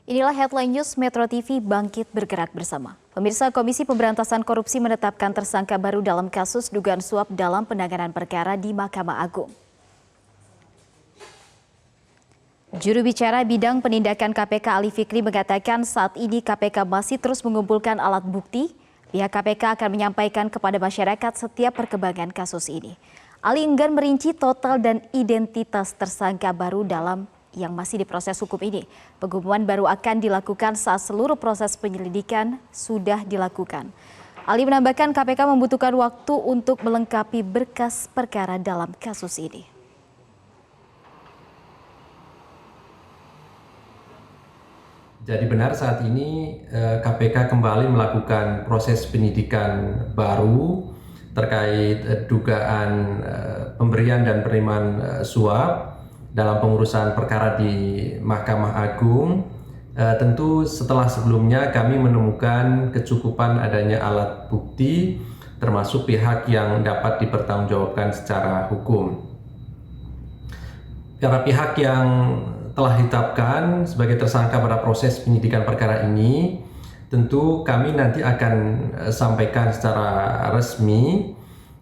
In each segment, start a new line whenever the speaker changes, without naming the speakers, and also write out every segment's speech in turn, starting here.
Inilah headline news Metro TV bangkit bergerak bersama. Pemirsa, Komisi Pemberantasan Korupsi menetapkan tersangka baru dalam kasus dugaan suap dalam penanganan perkara di Mahkamah Agung. Juru bicara bidang penindakan KPK Ali Fikri mengatakan saat ini KPK masih terus mengumpulkan alat bukti. Pihak KPK akan menyampaikan kepada masyarakat setiap perkembangan kasus ini. Ali enggan merinci total dan identitas tersangka baru dalam yang masih diproses hukum ini. Pengumuman baru akan dilakukan saat seluruh proses penyelidikan sudah dilakukan. Ali menambahkan KPK membutuhkan waktu untuk melengkapi berkas perkara dalam kasus ini.
Jadi benar saat ini KPK kembali melakukan proses penyidikan baru terkait dugaan pemberian dan penerimaan suap dalam pengurusan perkara di Mahkamah Agung. Tentu setelah sebelumnya kami menemukan kecukupan adanya alat bukti termasuk pihak yang dapat dipertanggungjawabkan secara hukum. Para pihak yang telah ditetapkan sebagai tersangka pada proses penyidikan perkara ini, tentu kami nanti akan sampaikan secara resmi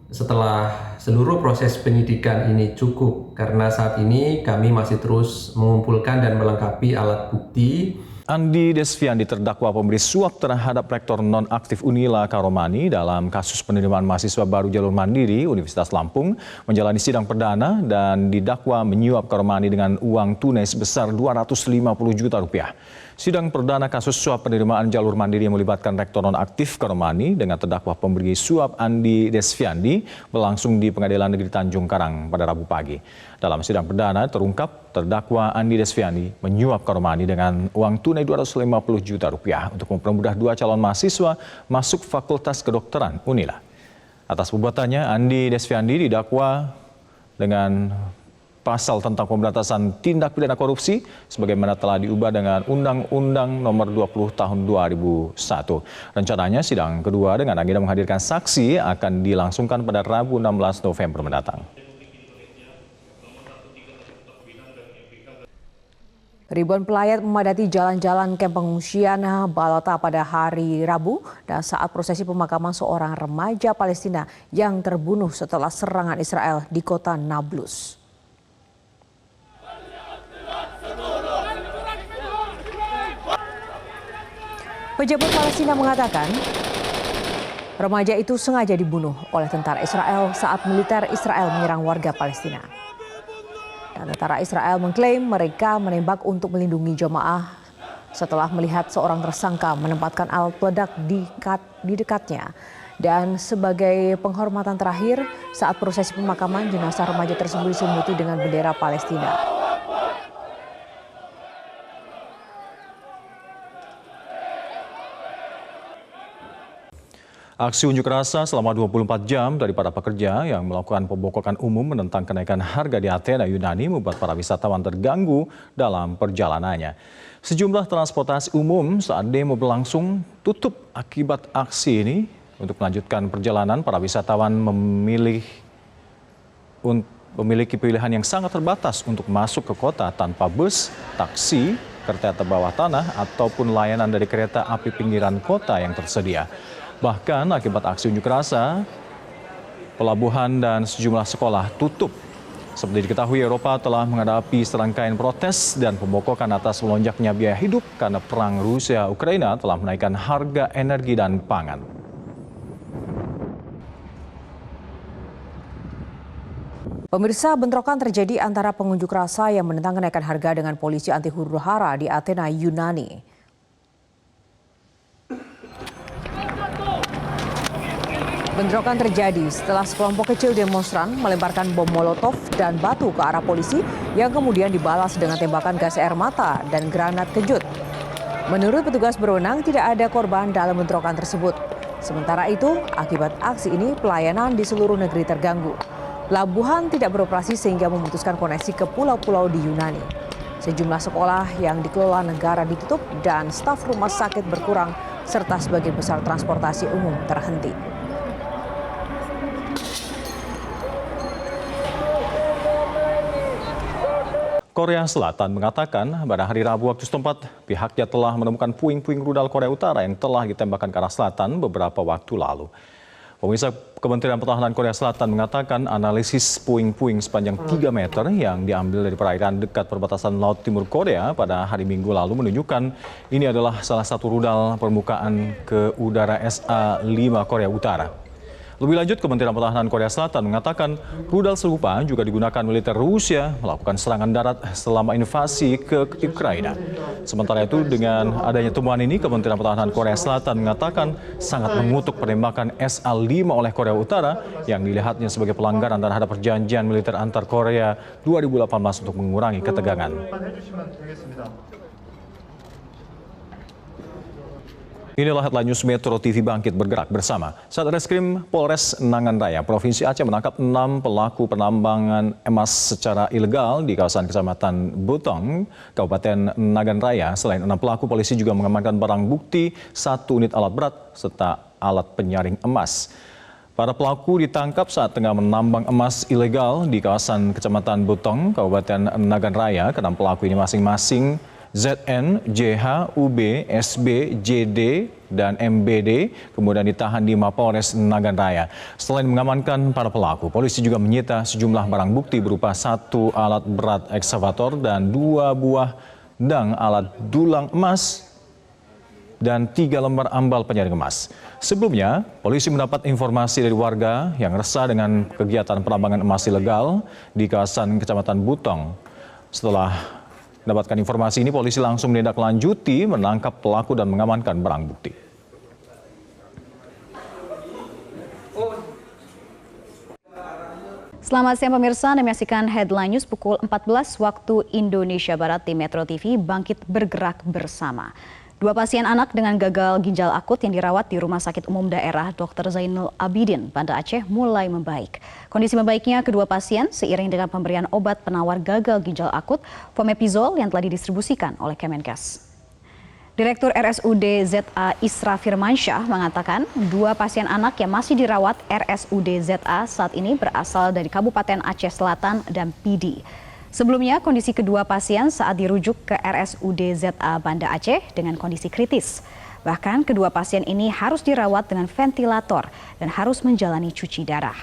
setelah seluruh proses penyidikan ini cukup, karena saat ini kami masih terus mengumpulkan dan melengkapi alat bukti.
Andi Desviandi terdakwa pemberi suap terhadap Rektor nonaktif Unila Karomani dalam kasus penerimaan mahasiswa baru jalur mandiri Universitas Lampung menjalani sidang perdana dan didakwa menyuap Karomani dengan uang tunai sebesar 250 juta rupiah. Sidang perdana kasus suap penerimaan jalur mandiri yang melibatkan Rektor nonaktif Karomani dengan terdakwa pemberi suap Andi Desviandi berlangsung di Pengadilan Negeri Tanjung Karang pada Rabu pagi. Dalam sidang perdana terungkap terdakwa Andi Desviandi menyuap Karomani dengan uang tunai 250 juta rupiah untuk mempermudah dua calon mahasiswa masuk Fakultas Kedokteran Unila. Atas perbuatannya, Andi Desviandi didakwa dengan pasal tentang pemberantasan tindak pidana korupsi sebagaimana telah diubah dengan Undang-Undang Nomor 20 Tahun 2001. Rencananya sidang kedua dengan agenda menghadirkan saksi akan dilangsungkan pada Rabu 16 November mendatang.
Ribuan pelayat memadati jalan-jalan kamp pengungsian Balata pada hari Rabu dan saat prosesi pemakaman seorang remaja Palestina yang terbunuh setelah serangan Israel di kota Nablus. Pejabat Palestina mengatakan remaja itu sengaja dibunuh oleh tentara Israel saat militer Israel menyerang warga Palestina. Dan tentara Israel mengklaim mereka menembak untuk melindungi jemaah setelah melihat seorang tersangka menempatkan alat peledak di dekatnya. Dan sebagai penghormatan terakhir saat prosesi pemakaman, jenazah remaja tersebut diselimuti dengan bendera Palestina.
Aksi unjuk rasa selama 24 jam dari para pekerja yang melakukan pembokokan umum menentang kenaikan harga di Athena Yunani membuat para wisatawan terganggu dalam perjalanannya. Sejumlah transportasi umum saat demo berlangsung tutup akibat aksi ini. Untuk melanjutkan perjalanan, para wisatawan memiliki pilihan yang sangat terbatas untuk masuk ke kota tanpa bus, taksi, kereta bawah tanah, ataupun layanan dari kereta api pinggiran kota yang tersedia. Bahkan akibat aksi unjuk rasa, pelabuhan dan sejumlah sekolah tutup. Seperti diketahui, Eropa telah menghadapi serangkaian protes dan pembokokan atas melonjaknya biaya hidup karena perang Rusia-Ukraina telah menaikkan harga energi dan pangan.
Pemirsa, bentrokan terjadi antara pengunjuk rasa yang menentang kenaikan harga dengan polisi anti huru-hara di Athena Yunani. Bentrokan terjadi setelah sekelompok kecil demonstran melemparkan bom molotov dan batu ke arah polisi yang kemudian dibalas dengan tembakan gas air mata dan granat kejut. Menurut petugas berwenang, tidak ada korban dalam bentrokan tersebut. Sementara itu, akibat aksi ini pelayanan di seluruh negeri terganggu. Pelabuhan tidak beroperasi sehingga memutuskan koneksi ke pulau-pulau di Yunani. Sejumlah sekolah yang dikelola negara ditutup dan staf rumah sakit berkurang serta sebagian besar transportasi umum terhenti.
Korea Selatan mengatakan pada hari Rabu waktu setempat pihaknya telah menemukan puing-puing rudal Korea Utara yang telah ditembakkan ke arah selatan beberapa waktu lalu. Pemirsa, Kementerian Pertahanan Korea Selatan mengatakan analisis puing-puing sepanjang 3 meter yang diambil dari perairan dekat perbatasan Laut Timur Korea pada hari Minggu lalu menunjukkan ini adalah salah satu rudal permukaan ke udara SA-5 Korea Utara. Lebih lanjut, Kementerian Pertahanan Korea Selatan mengatakan rudal serupa juga digunakan militer Rusia melakukan serangan darat selama invasi ke Ukraina. Sementara itu, dengan adanya temuan ini, Kementerian Pertahanan Korea Selatan mengatakan sangat mengutuk penembakan SA-5 oleh Korea Utara yang dilihatnya sebagai pelanggaran terhadap perjanjian militer antar Korea 2018 untuk mengurangi ketegangan. Inilah headline news Metro TV Bangkit bergerak bersama. Satreskrim Polres Nagan Raya, Provinsi Aceh menangkap 6 pelaku penambangan emas secara ilegal di kawasan Kecamatan Butong, Kabupaten Nagan Raya. Selain 6 pelaku, polisi juga mengamankan barang bukti 1 unit alat berat serta alat penyaring emas. Para pelaku ditangkap saat tengah menambang emas ilegal di kawasan Kecamatan Butong, Kabupaten Nagan Raya. Ke-6 pelaku ini masing-masing ZN, JH, UB, SB, JD, dan MBD kemudian ditahan di Mapolres Nagan Raya. Selain mengamankan para pelaku, polisi juga menyita sejumlah barang bukti berupa 1 alat berat ekskavator dan 2 buah dang alat dulang emas dan 3 lembar ambal penyaring emas. Sebelumnya, polisi mendapat informasi dari warga yang resah dengan kegiatan penambangan emas ilegal di kawasan Kecamatan Butong. Setelah mendapatkan informasi ini, polisi langsung menindaklanjuti, menangkap pelaku dan mengamankan barang bukti.
Selamat siang pemirsa, Anda menyaksikan Headline News pukul 14 waktu Indonesia Barat di Metro TV Bangkit bergerak bersama. 2 pasien anak dengan gagal ginjal akut yang dirawat di Rumah Sakit Umum Daerah Dr. Zainul Abidin, Banda Aceh mulai membaik. Kondisi membaiknya kedua pasien seiring dengan pemberian obat penawar gagal ginjal akut Fomepizol yang telah didistribusikan oleh Kemenkes. Direktur RSUD ZA Isra Firmansyah mengatakan 2 pasien anak yang masih dirawat RSUD ZA saat ini berasal dari Kabupaten Aceh Selatan dan Pidi. Sebelumnya, kondisi kedua pasien saat dirujuk ke RSUD ZA Banda Aceh dengan kondisi kritis. Bahkan kedua pasien ini harus dirawat dengan ventilator dan harus menjalani cuci darah.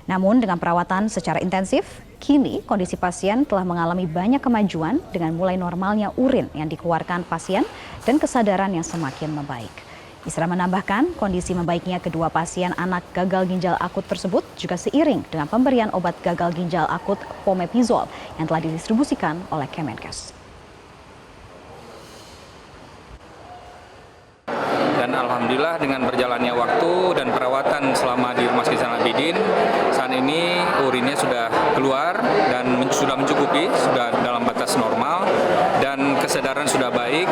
Namun dengan perawatan secara intensif, kini kondisi pasien telah mengalami banyak kemajuan dengan mulai normalnya urin yang dikeluarkan pasien dan kesadaran yang semakin membaik. Isra menambahkan kondisi membaiknya kedua pasien anak gagal ginjal akut tersebut juga seiring dengan pemberian obat gagal ginjal akut Fomepizol yang telah didistribusikan oleh Kemenkes.
Dan alhamdulillah dengan berjalannya waktu dan perawatan selama di Rumah Sakit Zainul Abidin, saat ini urinnya sudah keluar dan sudah mencukupi, sudah dalam batas normal dan kesadaran sudah baik.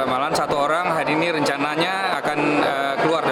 Malahan 1 orang hari ini rencananya